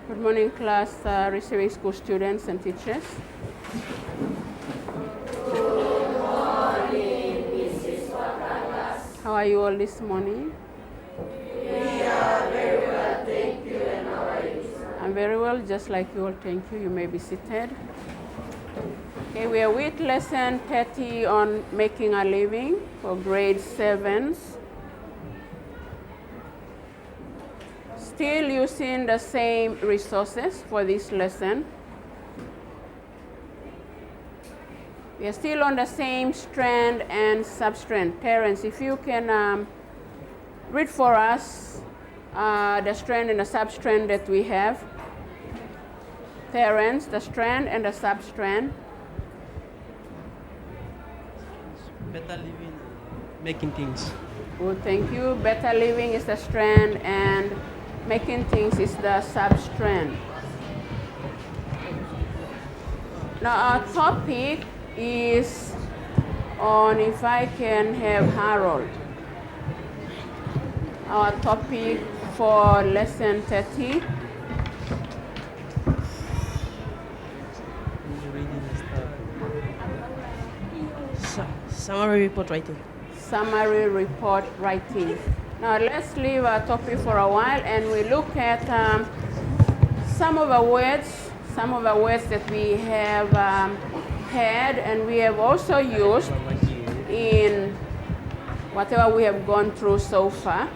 Good morning, class, receiving school students and teachers. Good morning, Mrs. Wakagas. How are you all this morning? We are very well, thank you, and how are you? I'm very well, just like you all, thank you. You may be seated. Okay, we are with lesson 30 on making a living for grade 7s. Still using the same resources for this lesson. We are still on the same strand and substrand. Terence, if you can read for us the strand and the substrand that we have. Terence, the strand and the substrand. Better living, making things. Good, thank you. Better living is the strand and making things is the substrand. Now our topic is on, if I can have Harold. Our topic for lesson 30. Summary report writing. Summary report writing. Now let's leave our topic for a while and we look at some of the words that we have had and we have also used in whatever we have gone through so far.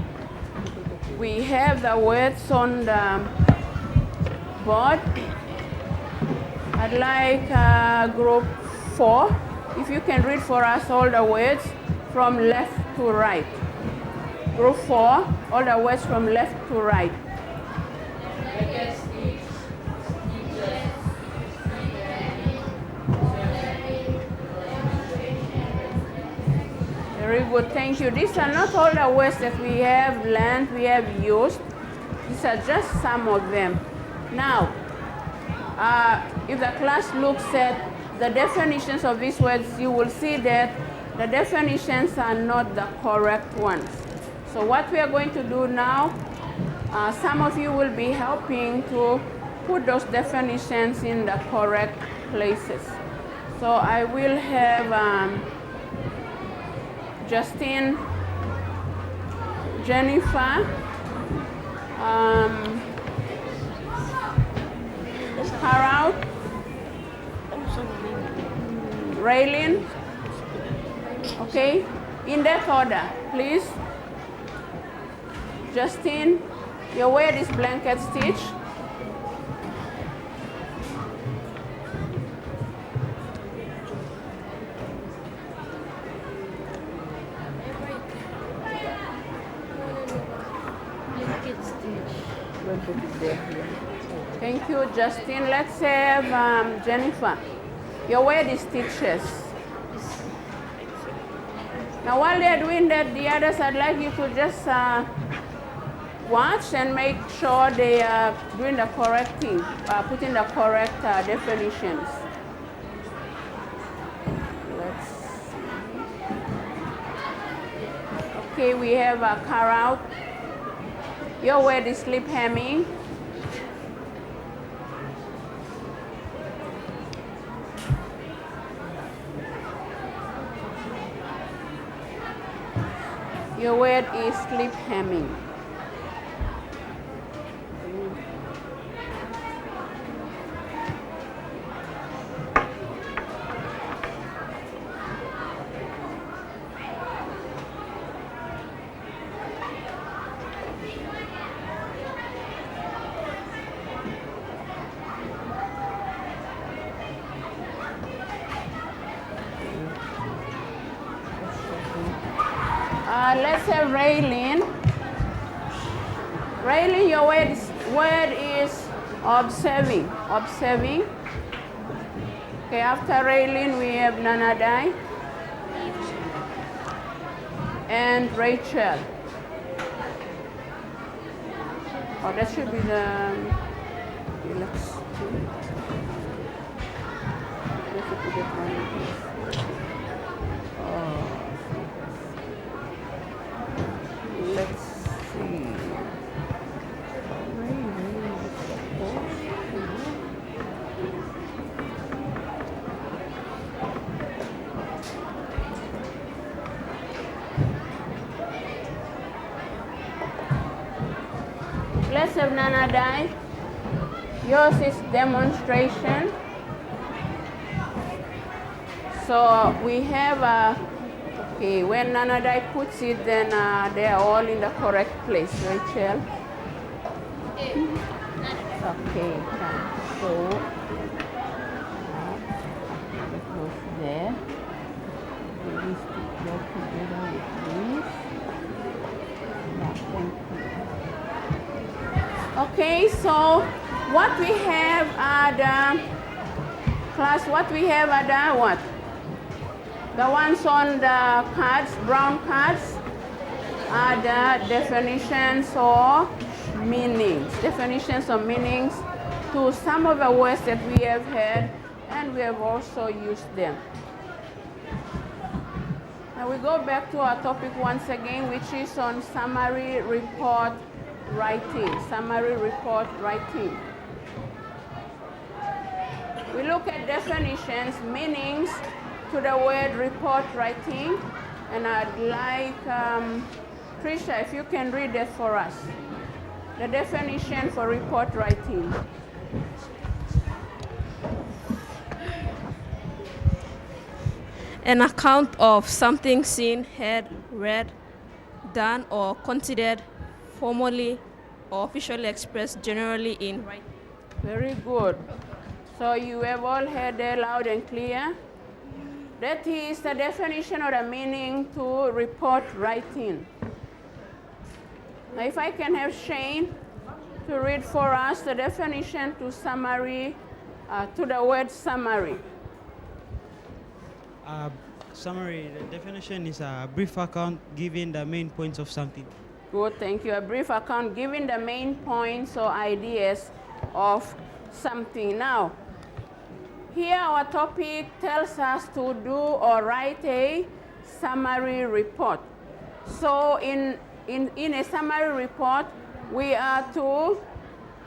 We have the words on the board. I'd like group 4, if you can read for us all the words from left to right. Group 4, all the words from left to right. Very good, thank you. These are not all the words that we have learned, we have used. These are just some of them. Now, if the class looks at the definitions of these words, you will see that the definitions are not the correct ones. So what we are going to do now, some of you will be helping to put those definitions in the correct places. So I will have Justin, Jennifer, Harold, Raylene, okay, in that order, please. Justin, your word is blanket stitch. Thank you, Justin. Let's have Jennifer. Your word is stitches. Now while they're doing that, the others, I'd like you to just watch and make sure they are doing the correct thing, putting the correct definitions. Let's see. Okay, we have a car out. Your word is slip hemming. Your word is slip hemming. Let's have Raylene. Raylene, your word is observing. Observing. Okay, after Raylene, we have Nanadai and Rachel. Oh, that should be the. Okay, let's see. Let's put it on. Oh. Let's see. Nana Dai? Yours is demonstration. So we have okay, when Nana Dai puts it, then they are all in the correct place, Rachel. Okay, so it goes there. These two go together with this. Yeah, thank you. Okay, so what we have are the class. What we have are the what? The ones on the cards, brown cards, are the definitions or meanings. Definitions or meanings to some of the words that we have heard, and we have also used them. Now we go back to our topic once again, which is on summary report writing. Summary report writing. We look at definitions, meanings to the word report writing, and I'd like Trisha, if you can read that for us. The definition for report writing. An account of something seen, heard, read, done, or considered formally or officially expressed generally in writing. Very good. So you have all heard that loud and clear. That is the definition or the meaning to report writing. Now if I can have Shane to read for us the definition to summary, to the word summary. Summary, the definition is a brief account giving the main points of something. Good, thank you. A brief account giving the main points or ideas of something. Now, here our topic tells us to do or write a summary report. So in a summary report, we are to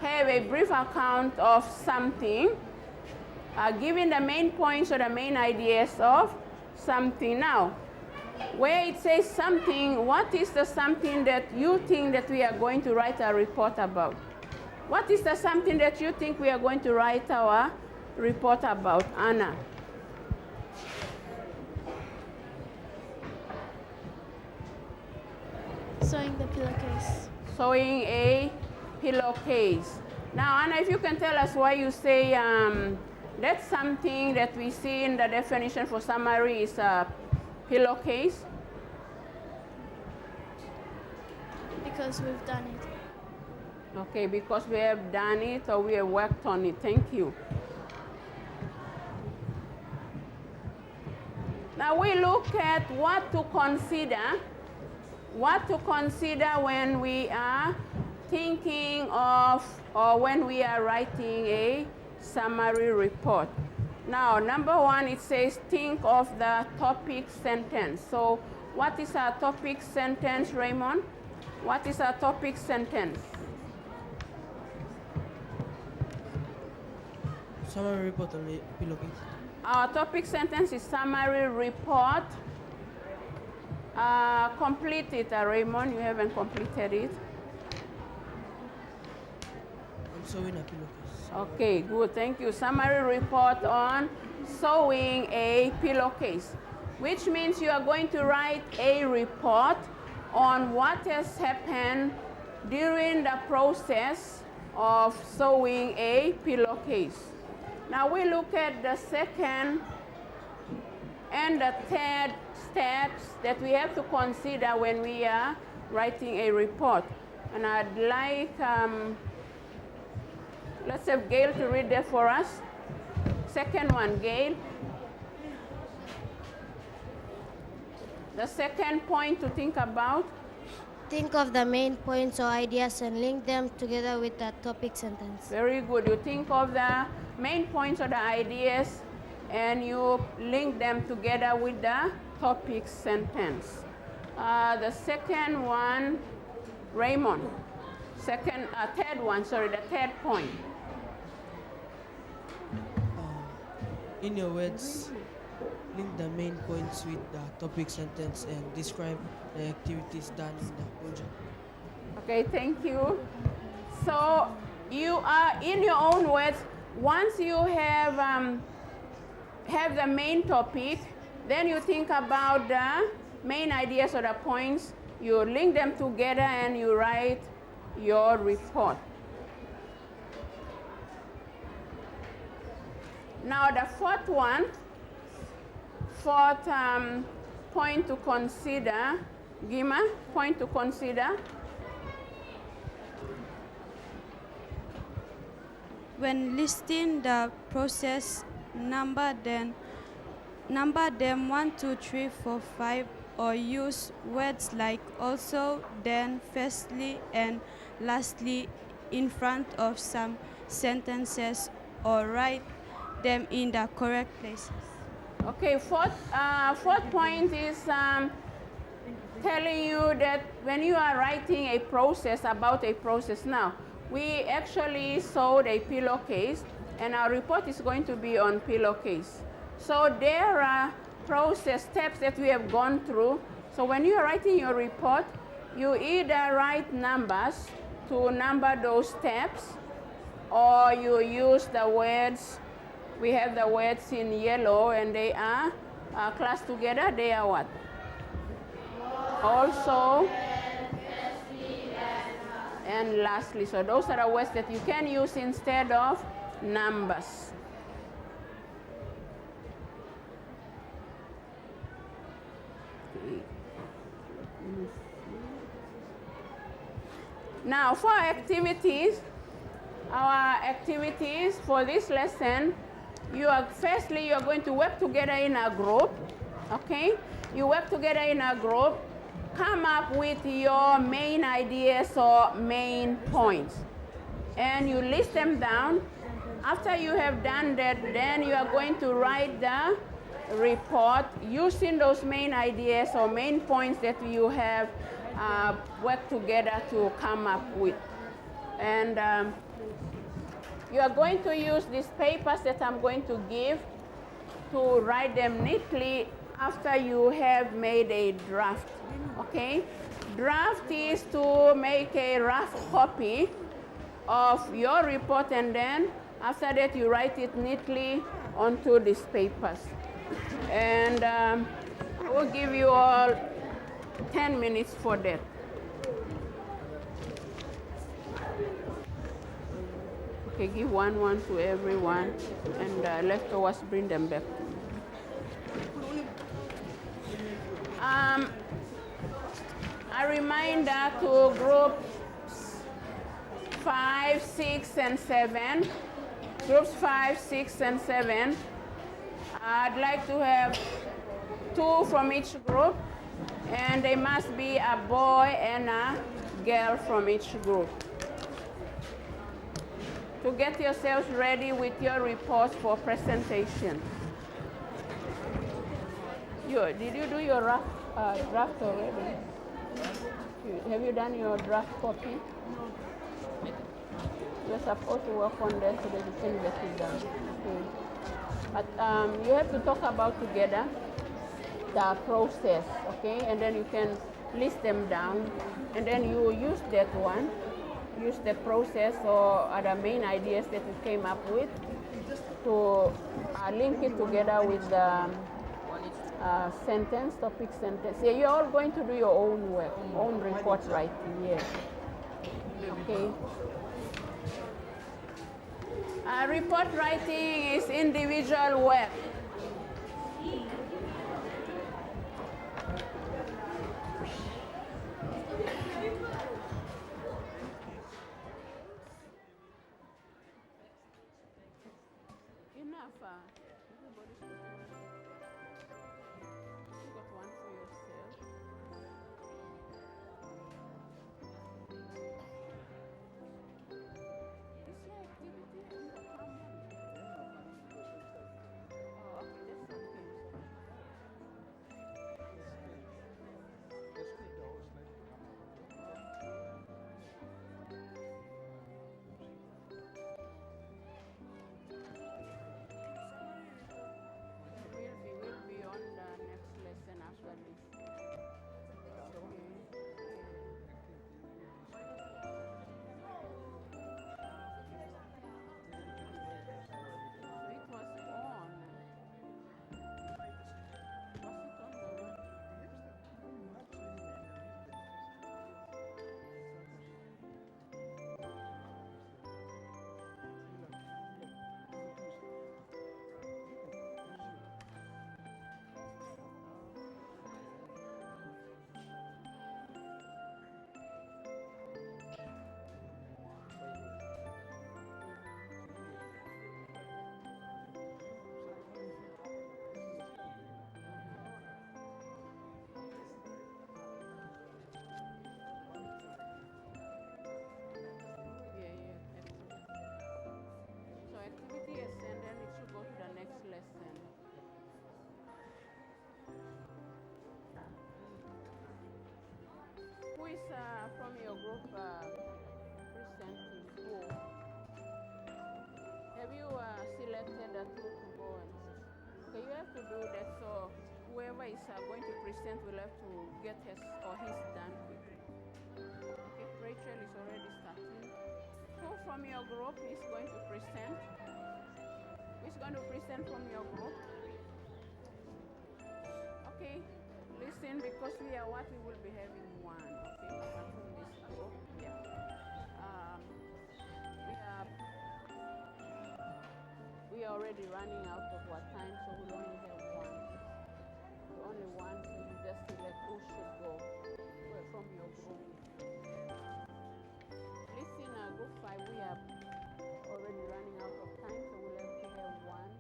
have a brief account of something, giving the main points or the main ideas of something. Now, where it says something, what is the something that you think that we are going to write a report about? What is the something that you think we are going to write our report about, Anna? Sewing the pillowcase. Sewing a pillowcase. Now, Anna, if you can tell us why you say that's something that we see in the definition for summary is a pillowcase. Because we've done it. Okay, because we have done it or we have worked on it. Thank you. Now we look at what to consider when we are thinking of or when we are writing a summary report. Now, number one, it says think of the topic sentence. So what is our topic sentence, Raymond? What is our topic sentence? Summary report on the pillowcase. Our topic sentence is summary report. Complete it, Raymond. You haven't completed it. On sewing a pillowcase. Okay, good. Thank you. Summary report on sewing a pillowcase, which means you are going to write a report on what has happened during the process of sewing a pillowcase. Now we look at the second and the third steps that we have to consider when we are writing a report. And I'd like, let's have Gail to read that for us. Second one, Gail. The second point to think about. Think of the main points or ideas and link them together with the topic sentence. Very good. You think of the main points or the ideas and you link them together with the topic sentence. The second one, Raymond. The third point. In your words, link the main points with the topic sentence and describe the activities done in the project. Okay, thank you. So you are in your own words. Once you have the main topic, then you think about the main ideas or the points. You link them together and you write your report. Now the fourth point to consider, Gima, point to consider. When listing the process, number them 1, 2, 3, 4, 5, or use words like also, then, firstly, and lastly in front of some sentences, or write them in the correct places. Okay, fourth point is telling you that when you are writing a process about a process. Now, we actually sewed a pillowcase, and our report is going to be on pillowcase. So there are process steps that we have gone through. So when you are writing your report, you either write numbers to number those steps, or you use the words. We have the words in yellow, and they are classed together. They are what? Also and lastly. So those are the words that you can use instead of numbers. Now for our activities for this lesson, you are going to work together in a group. Okay, you work together in a group, come up with your main ideas or main points, and you list them down. After you have done that, then you are going to write the report using those main ideas or main points that you have worked together to come up with. And you are going to use these papers that I'm going to give to write them neatly after you have made a draft. Okay? Draft is to make a rough copy of your report, and then after that you write it neatly onto these papers. And I will give you all 10 minutes for that. Okay, give one to everyone, and leftovers bring them back. A reminder to groups 5, 6, and 7. Groups 5, 6, and 7. I'd like to have 2 from each group, and they must be a boy and a girl from each group. To get yourselves ready with your reports for presentation. Did you do your draft already? Have you done your draft copy? No. You're supposed to work on that so that you can get it done. Okay. But you have to talk about together the process, okay? And then you can list them down, and then you use that one. Use the process or other main ideas that you came up with to link it together with the topic sentence. Yeah, you're all going to do your own work, own report writing, yes. Okay. Report writing is individual work. Enough. Everybody's got one. You got one for yourself. Is your activity in the common? Oh, okay, that's something. group presenting who? Have you selected the two to go and okay, you have to do that so whoever is going to present will have to get his or his done quickly. Okay, Rachel is already starting. Who from your group is going to present? Who is going to present from your group? Okay, listen, because we are what we will be having one, okay, one from this group. Yeah. We are already running out of our time, so we'll only have one. Only one, so you just select who should go from your group. Listen, group 5, we are already running out of time, so we'll have to have one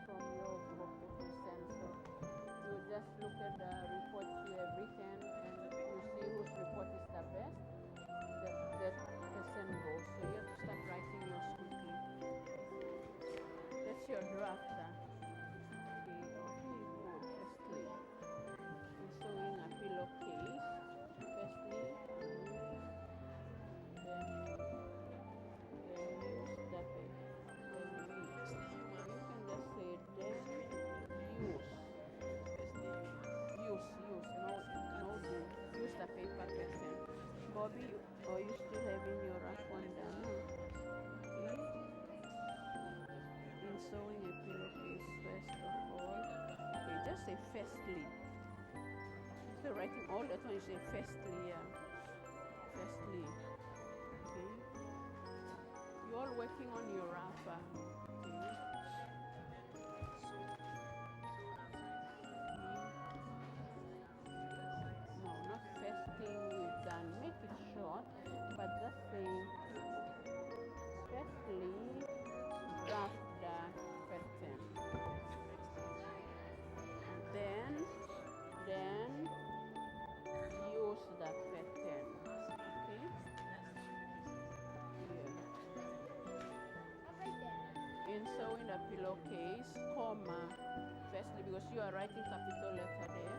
from your group to present. So you just look at the reports you have written and you see whose report is the best. That person goes. So you have to start writing yours quickly. That's your draft. Okay, good. Firstly, sewing a pillowcase. Firstly, then use the paper. You can just say then use. Use the paper person. Bobby, are you still having your rough one done? Okay. In sewing a pillowcase, first of all, okay, just say firstly. Instead of writing all that one, you say firstly, firstly. Okay. You're all working on your wrapper. Okay. No, not first thing we've done. Make it short, but just say firstly draft the pattern. Then use the pattern. Okay? Yeah. In sewing the pillowcase, comma, firstly, because you are writing capital letter there.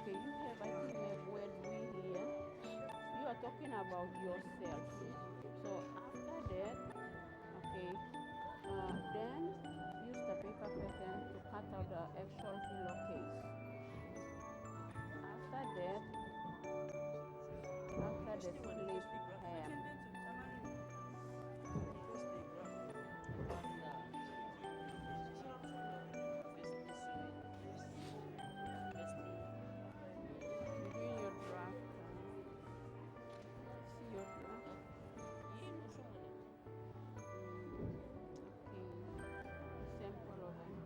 Okay, you have, I think you have word we here. You are talking about yourself. So after that, okay, then use the paper pattern to cut out the actual pillowcase. After that, slip hem. Doing your draft. See your draft. Okay, sample of it.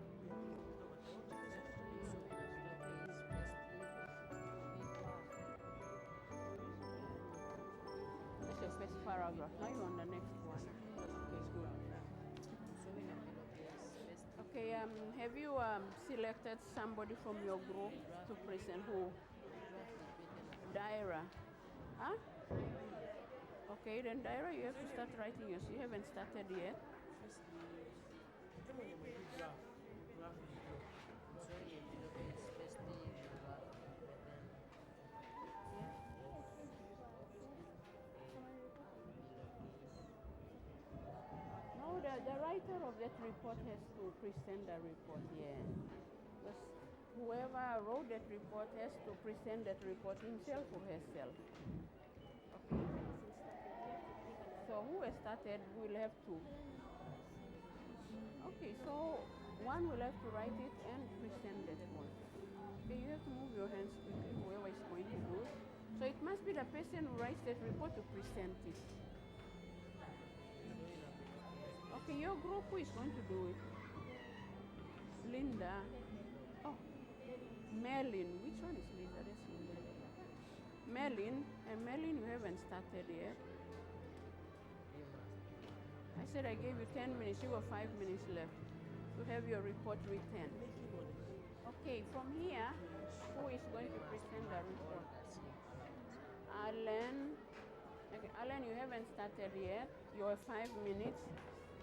That's your first paragraph. Now you're on the next one. Okay, good. Okay, have you selected somebody from your group to present? Who? Daira. Huh? Okay, then Daira, you have to start writing yours. You haven't started yet. No, the writer of that report has to present the report, yeah. Because whoever wrote that report has to present that report himself or herself. Okay. So who has started will have to. Okay, so one will have to write it and present that one. Okay, you have to move your hands quickly, whoever is going to do it. So it must be the person who writes that report to present it. Okay, your group, who is going to do it? Linda. Oh, Merlin. Which one is Linda? That's Linda. Merlin. And Merlin, you haven't started yet. I said I gave you 10 minutes. You got 5 minutes left to have your report written. Okay, from here, who is going to present the report? Alan. Okay, Alan, you haven't started yet. You have 5 minutes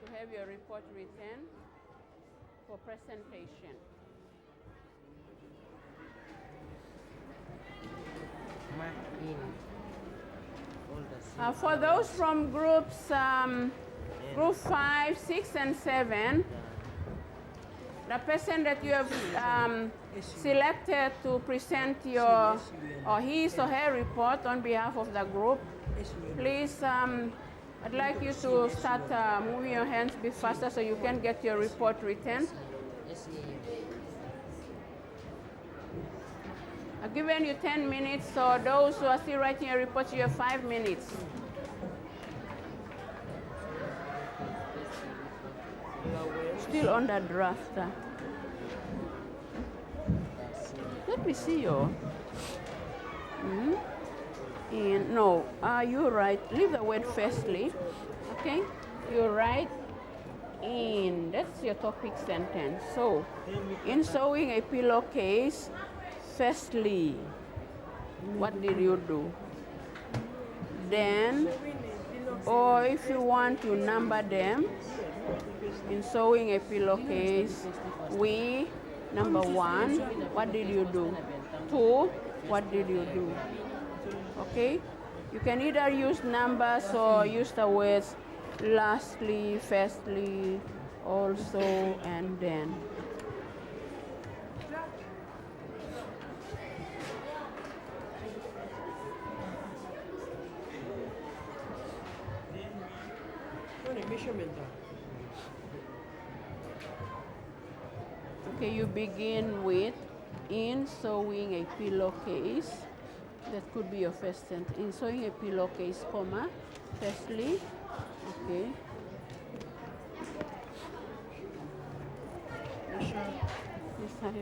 to have your report written for presentation. in all the For those from group 5, 6, and 7, the person that you have selected to present your or his or her report on behalf of the group, please, I'd like you to start moving your hands a bit faster so you can get your report written. I've given you 10 minutes, so those who are still writing your reports, you have 5 minutes. Still on the draft. Let me see you. And no, you write, leave the word firstly, okay? You write in, that's your topic sentence. So, in sewing a pillowcase, firstly, what did you do? Then, or if you want to number them, in sewing a pillowcase, we, number 1, what did you do? 2, what did you do? Okay? You can either use numbers or use the words lastly, firstly, also, and then. Okay, you begin with in sewing a pillowcase. That could be your first sentence. In sewing a pillowcase, comma, firstly, okay. Yes, I am.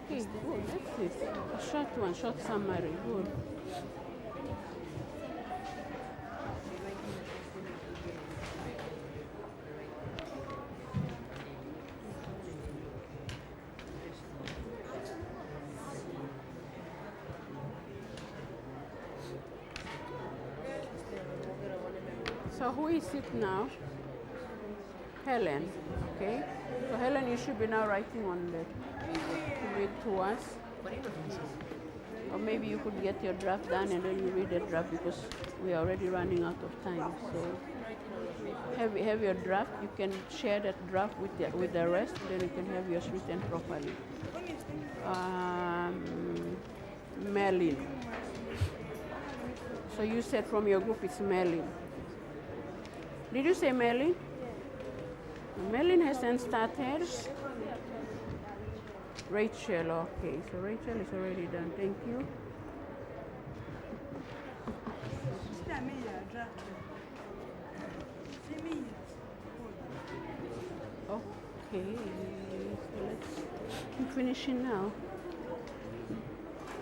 Okay, good. That's it. A short one, short summary. Good. So who is it now? Helen. Okay. So Helen, you should be now writing on that. Read to us. Or maybe you could get your draft done and then you read the draft because we are already running out of time. So have your draft. You can share that draft with the rest. Then you can have yours written properly. Merlin. So you said from your group it's Merlin. Did you say Merlin? Merlin hasn't started. Rachel, okay. So Rachel is already done. Thank you. Okay. So let's keep finishing now.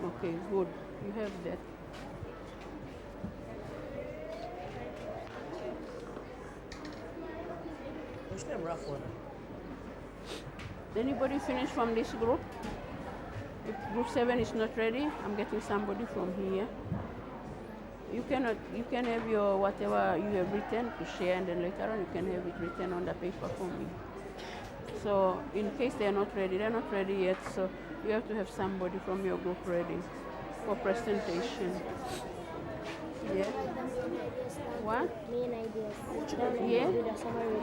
Okay, good. You have that. Anybody finish from this group? If group 7 is not ready, I'm getting somebody from here. You can have your whatever you have written to share, and then later on you can have it written on the paper for me. So in case they're not ready yet, so you have to have somebody from your group ready for presentation. Yeah. What? Main ideas.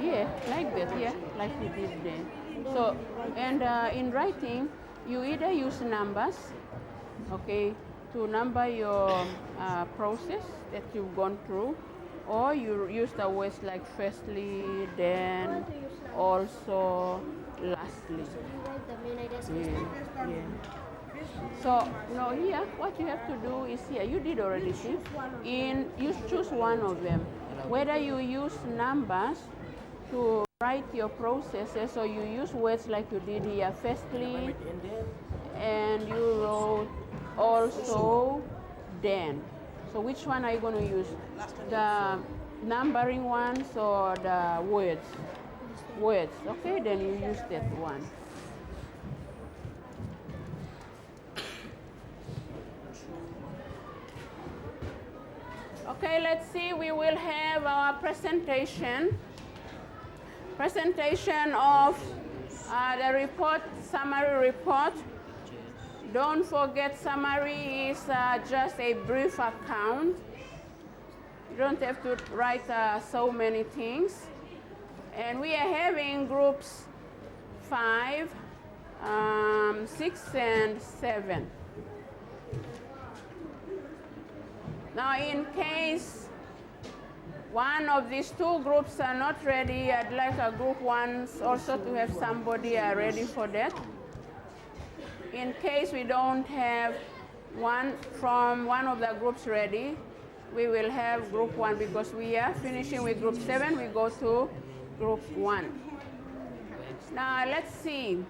Yeah, like that, yeah, like we did there. So, and in writing, you either use numbers, okay, to number your process that you've gone through, or you use the words like firstly, then, also, lastly. Yeah. So now here, what you have to do is here. You did already see. You choose one of them. Whether you use numbers to write your processes, or you use words like you did here. Firstly, and you wrote also, then. So which one are you going to use? The numbering ones or the words? Words. Okay, then you use that one. Okay, let's see, we will have our presentation of the report, summary report. Don't forget, summary is just a brief account. You don't have to write so many things. And we are having groups 5, 6, and 7. Now, in case one of these two groups are not ready, I'd like a group 1 also to have somebody ready for that. In case we don't have one from one of the groups ready, we will have group 1 because we are finishing with group 7. We go to group 1. Now let's see.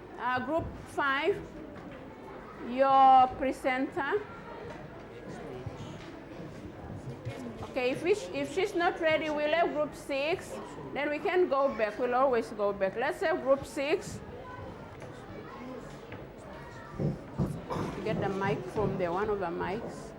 Group 5, your presenter. Okay, if she's not ready, we'll have group 6. Then we can go back. We'll always go back. Let's have group 6. Get the mic from there, one of the mics.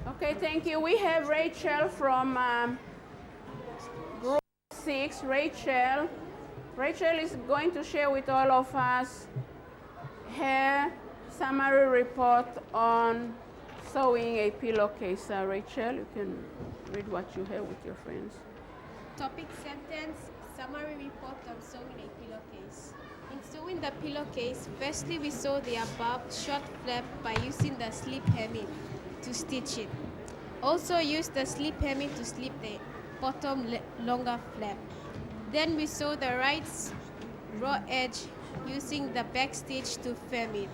Okay, thank you. We have Rachel from group 6. Rachel is going to share with all of us her summary report on sewing a pillowcase. Rachel, you can read what you have with your friends. Topic sentence, summary report on sewing a pillowcase. In sewing the pillowcase, firstly we sew the above short flap by using the slip hemming to stitch it. Also use the slip hemming to slip the bottom longer flap. Then we sew the right raw edge using the back stitch to firm it.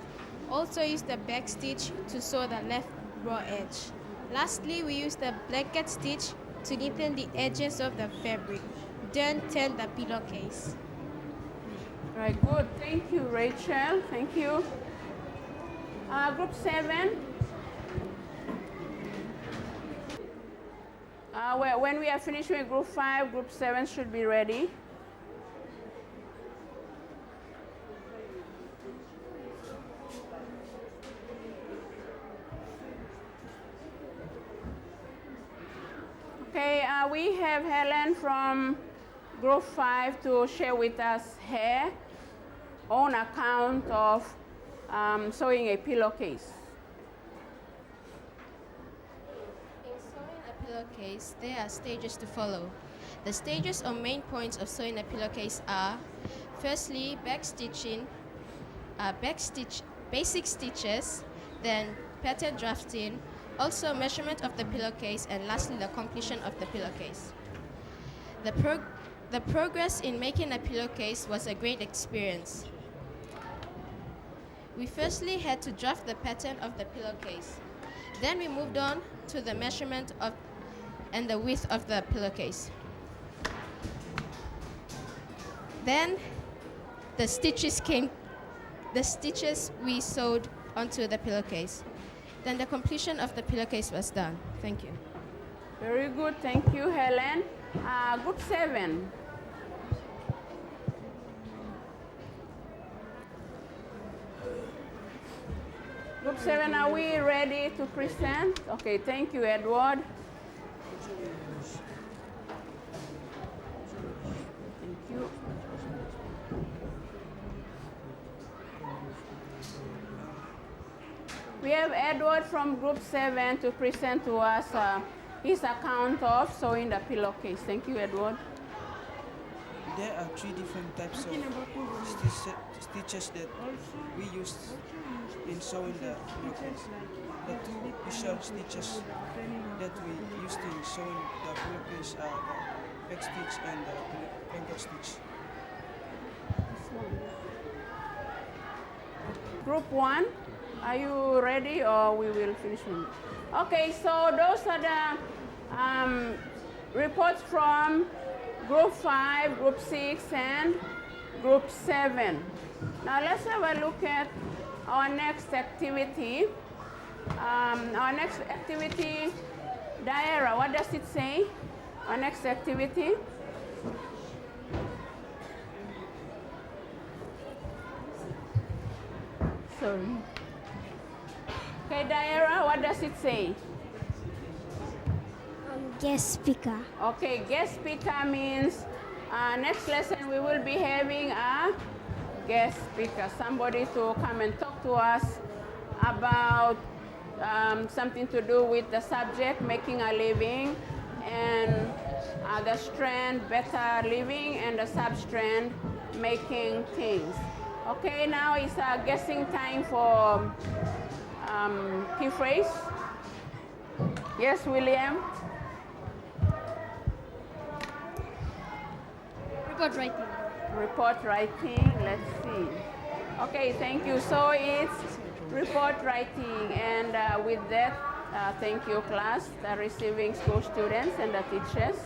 Also use the back stitch to sew the left raw edge. Lastly, we use the blanket stitch to neaten the edges of the fabric. Then turn the pillowcase. Right, good. Thank you, Rachel. Thank you. Group 7. When we are finished with group 5, group 7 should be ready. Okay, we have Helen from group 5 to share with us her own account of sewing a pillowcase. In sewing a pillowcase, there are stages to follow. The stages or main points of sewing a pillowcase are: firstly, basic stitches, then pattern drafting, also measurement of the pillowcase, and lastly the completion of the pillowcase. The progress in making a pillowcase was a great experience. We firstly had to draft the pattern of the pillowcase. Then we moved on to the measurement of and the width of the pillowcase. Then the stitches we sewed onto the pillowcase. Then the completion of the pillowcase was done. Thank you. Very good. Thank you, Helen. Group 7. Group 7, are we ready to present? Okay, thank you, Edward. Thank you. We have Edward from group 7 to present to us his account of sewing the pillowcase. Thank you, Edward. There are 3 different types of stitches that we use in sewing the pillowcase. The 2 usual stitches that we used in sewing the pillowcase are the back stitch and the blanket stitch. Group 1, are you ready or we will finish them? Okay, so those are the reports from Group 5, Group 6, and Group 7. Now let's have a look at our next activity. Our next activity, Diara, what does it say? Our next activity? Sorry. Okay, Diara, what does it say? Guest speaker. Okay, guest speaker means next lesson we will be having a guest speaker, somebody to come and talk to us about something to do with the subject, making a living, and the strand, better living, and the substrand, making things. Okay, now it's guessing time for key phrase. Yes, William? Report writing. Report writing, let's see. Okay, thank you. So it's report writing, and with that, thank you class, the receiving school students and the teachers.